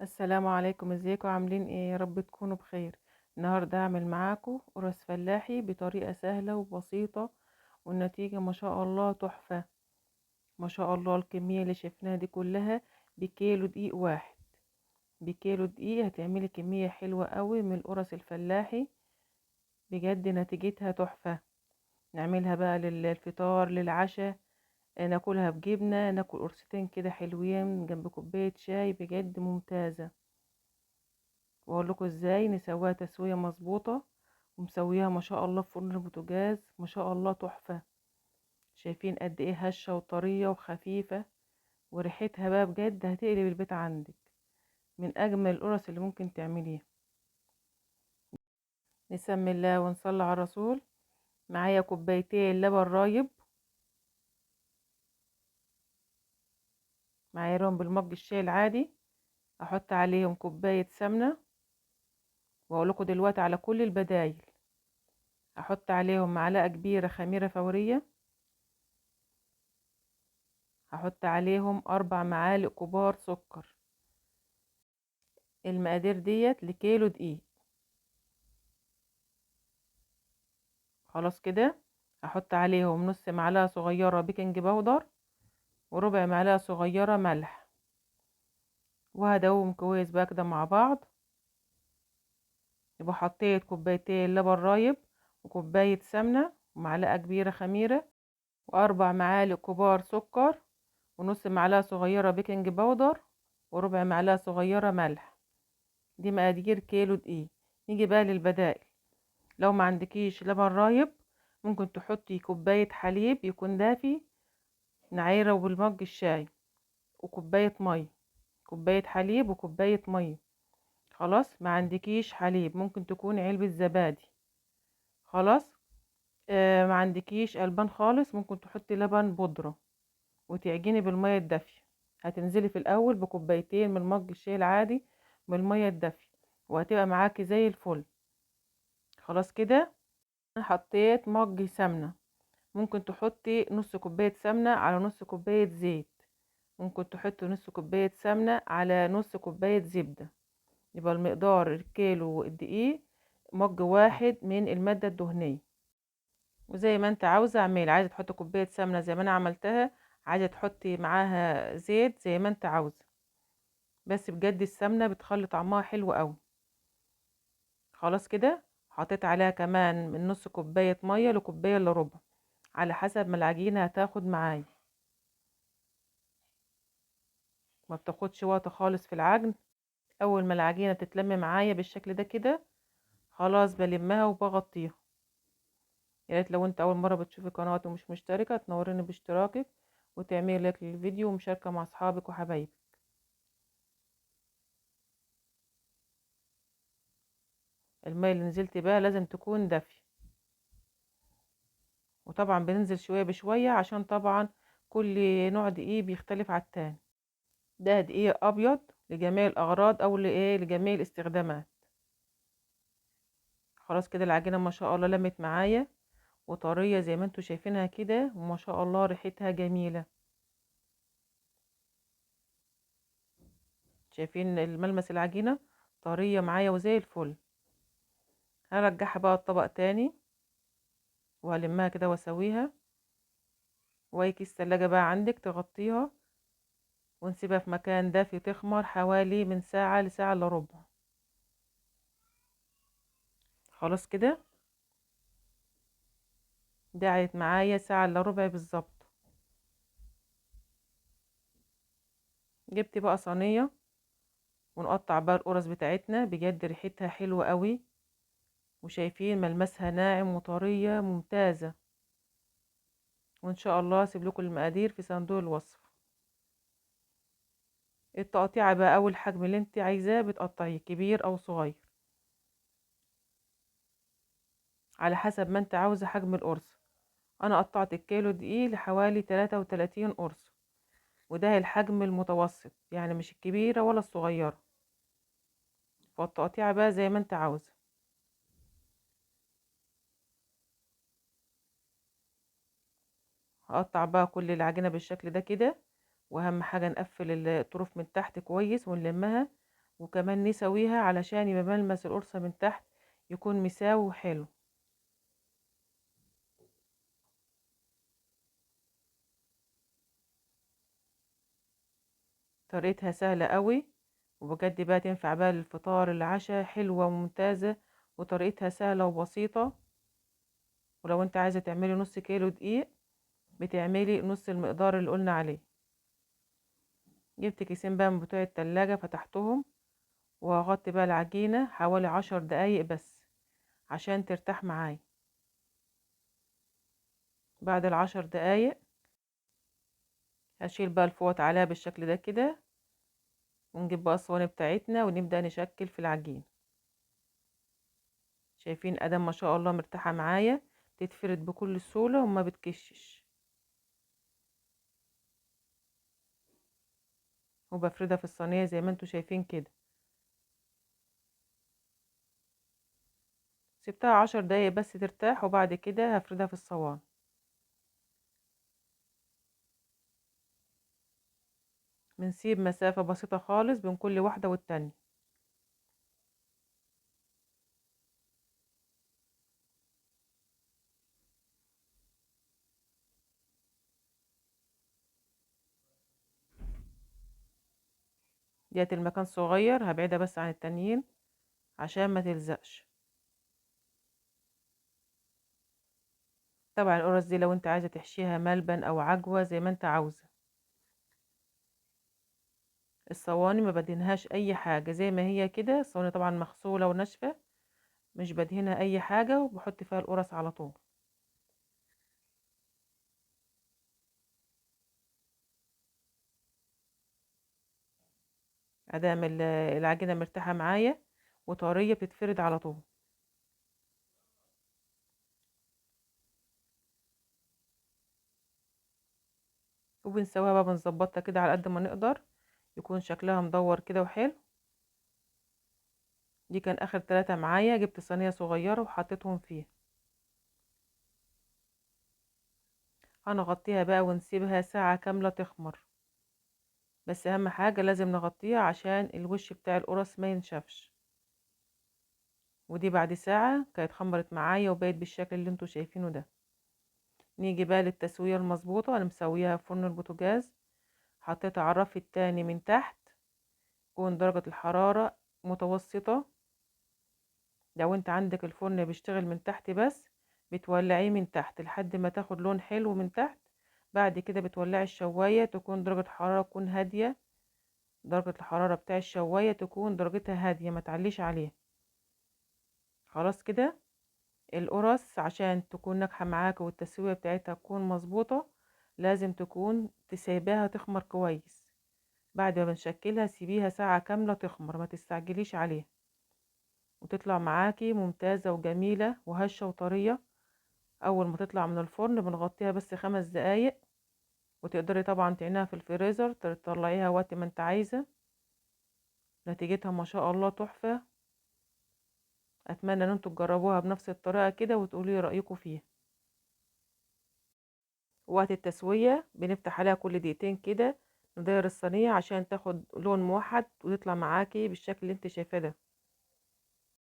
السلام عليكم، ازيكم عاملين ايه؟ يا رب تكونوا بخير. النهارده هعمل معاكم قرص فلاحي بطريقه سهله وبسيطه، والنتيجه ما شاء الله تحفه. ما شاء الله الكميه اللي شفناها دي كلها بكيلو دقيق واحد. بكيلو دقيق هتعملي كميه حلوه قوي من القرص الفلاحي، بجد نتيجتها تحفه. نعملها بقى للفطار للعشاء، ناكلها بجبنه، ناكل قرصتين كده حلوين جنب كوبايه شاي، بجد ممتازه. واقول لكم ازاي نسويها تسويه مظبوطه، ومسويها ما شاء الله في فرن البوتاجاز، ما شاء الله تحفه. شايفين قد ايه هشه وطريه وخفيفه، وريحتها بقى بجد هتقلب البيت عندك. من اجمل القرص اللي ممكن تعمليها. نسمي الله ونصلي على الرسول. معايا كوبايتين لبن رايب، معايرهم بالمج الشاي العادي. احط عليهم كوبايه سمنه، واقول لكم دلوقتي على كل البدايل. احط عليهم معلقه كبيره خميره فوريه. هحط عليهم 4 معالق كبار سكر. المقادير ديت لكيلو دقيق. خلاص كده. هحط عليهم نص معلقة صغيرة بيكنج باودر، وربع معلقة صغيرة ملح، وهدوهم كويس بقى كده مع بعض. يبقى حطيت كوبايتين لبن رايب، وكوباية سمنة، ومعلقة كبيرة خميرة، و4 معالق كبار سكر، ونص معلقة صغيرة بيكنج باودر، وربع معلقة صغيرة ملح. دي مقادير كيلو دقيق. نيجي بقى للبدائل. لو ما عندكيش لبن رايب، ممكن تحطي كوباية حليب يكون دافي، نعيره بالمج الشاي، وكوباية مية. كوباية حليب وكوباية مية. خلاص. ما عندكيش حليب، ممكن تكون علبة زبادي. خلاص. ما عندكيش ألبان خالص، ممكن تحطي لبن بودرة، وتعجني بالمية الدافية. هتنزلي في الأول بكوبايتين من مج الشاي العادي من المية الدافية، وهتبقى معاكي زي الفل. خلاص كده. أنا حطيت مج سمنة، ممكن تحطي نص كوباية سمنة على نص كوباية زيت. ممكن تحطي نص كوباية سمنة على نص كوباية زبدة. يبقى المقدار الكيلو الدقيق مج واحد من المادة الدهنية. وزي ما انت عاوزة اعملي، عايزة تحطي كوباية سمنة زي ما انا عملتها، عايزة تحطي معاها زيت زي ما انت عاوزة. بس بجد السمنة بتخلي طعمها حلو قوي. خلاص كده. حطيت عليها كمان من نص كوباية مية لكوباية الا ربع، على حسب ما العجينة هتاخد معايا. ما بتاخدش وقت خالص في العجن. اول ما العجينة تتلم معايا بالشكل ده كده، خلاص بلمها وبغطيها. يا ريت لو انت اول مرة بتشوفي قناتي ومش مشتركة تنوريني باشتراكك، وتعملي لايك للفيديو ومشاركة مع اصحابك وحبايبك. المية اللي نزلت بيها لازم تكون دافية، وطبعا بننزل شوية بشوية عشان طبعا كل نوع دقيق بيختلف على التاني. ده دقيق ابيض لجميع الاغراض، او لايه لجميع الاستخدامات. خلاص كده العجينة ما شاء الله لمت معايا وطرية زي ما انتوا شايفينها كده، وما شاء الله ريحتها جميلة. شايفين الملمس العجينة طرية معايا وزي الفل. هرجعها بقى الطبق تاني، وهلمها كده واسويها. واي كيس تلاجة بقى عندك تغطيها، ونسيبها في مكان دافي تخمر حوالي من ساعة لساعة الا ربع. خلاص كده. دعت معايا ساعة الا ربع بالظبط. جبت بقى صينية، ونقطع بقى القرص بتاعتنا، بجد ريحتها حلوة قوي، وشايفين ملمسها ناعم وطرية ممتازة. وان شاء الله هسيب لكم المقادير في صندوق الوصف. التقطيعة بقى اول حجم اللي انت عايزاه بتقطعيه كبير او صغير، على حسب ما انت عاوزة حجم القرص. انا قطعت الكيلو دقيق لحوالي 33 قرص، وده الحجم المتوسط، يعني مش الكبيرة ولا الصغيرة. فالتقطيعة بقى زي ما انت عاوزة. هقطع بقى كل العجينة بالشكل ده كده، واهم حاجة نقفل الطروف من تحت كويس ونلمها، وكمان نسويها علشان يبقى ملمس القرصة من تحت يكون مساوي وحلو. طريقتها سهلة قوي، وبجد بقى تنفع بقى للفطار العشاء، حلوة وممتازة، وطريقتها سهلة وبسيطة. ولو انت عايزة تعملي نص كيلو دقيق بتعملي نص المقدار اللي قلنا عليه. جبت كيسين بقى من بتوع التلاجة، فتحتهم وهغطي بقى العجينة حوالي 10 دقايق بس عشان ترتاح معايا. بعد ال10 دقايق هشيل بقى الفوط عليها بالشكل ده كده، ونجيب بقى الصواني بتاعتنا ونبدأ نشكل في العجين. شايفين ادم ما شاء الله مرتاحة معايا، تتفرد بكل سهولة وما بتكشش. وبفردها في الصينية زي ما انتوا شايفين كده. سبتها 10 دقايق بس ترتاح، وبعد كده هفردها في الصواني. بنسيب مسافة بسيطة خالص بين كل واحدة والتانية. ديت المكان صغير، هبعدها بس عن التانيين عشان ما تلزقش. طبعا القرص دي لو انت عايزة تحشيها ملبن او عجوة زي ما انت عاوزة. الصواني ما بدهنهاش اي حاجة، زي ما هي كده. الصواني طبعا مغسولة وناشفة، مش بدهنها اي حاجة، وبحط فيها القرص على طول. ادام العجينة مرتاحة معايا وطرية بتتفرد على طول. وبنسويها بقى، بنظبطها كده على قد ما نقدر يكون شكلها مدور كده وحلو. دي كان اخر 3 معايا، جبت صينية صغيرة وحطيتهم فيها. هنغطيها بقى ونسيبها ساعة كاملة تخمر. بس اهم حاجة لازم نغطيها عشان الوش بتاع القرص ما ينشفش. ودي بعد ساعة كانت خمرت معايا وبقت بالشكل اللي انتوا شايفينه ده. نيجي بقى للتسوية المظبوطة. انا مسويها في فرن البوتاجاز، حطيتها على الرف التاني من تحت، تكون درجة الحرارة متوسطة. لو انت عندك الفرن بيشتغل من تحت بس، بتولعيه من تحت لحد ما تاخد لون حلو من تحت. بعد كده بتولعي الشواية، تكون درجة الحرارة تكون هادية. درجة الحرارة بتاع الشواية تكون درجتها هادية، ما تعليش عليها. خلاص كده. القرص عشان تكون ناجحة معاك والتسوية بتاعتها تكون مظبوطة، لازم تكون تسيبها تخمر كويس. بعد ما بنشكلها سيبيها ساعة كاملة تخمر، ما تستعجليش عليها، وتطلع معاكي ممتازة وجميلة وهشة وطرية. اول ما تطلع من الفرن بنغطيها بس 5 دقايق، وتقدري طبعا تعينها في الفريزر تطلعيها وقت ما انت عايزة. نتيجتها ما شاء الله تحفة. اتمنى ان انتوا تجربوها بنفس الطريقة كده وتقولي رأيكم فيها. وقت التسوية بنفتح عليها كل دقيقتين كده، ندير الصينية عشان تاخد لون موحد وتطلع معاكي بالشكل اللي انت شايفاه ده.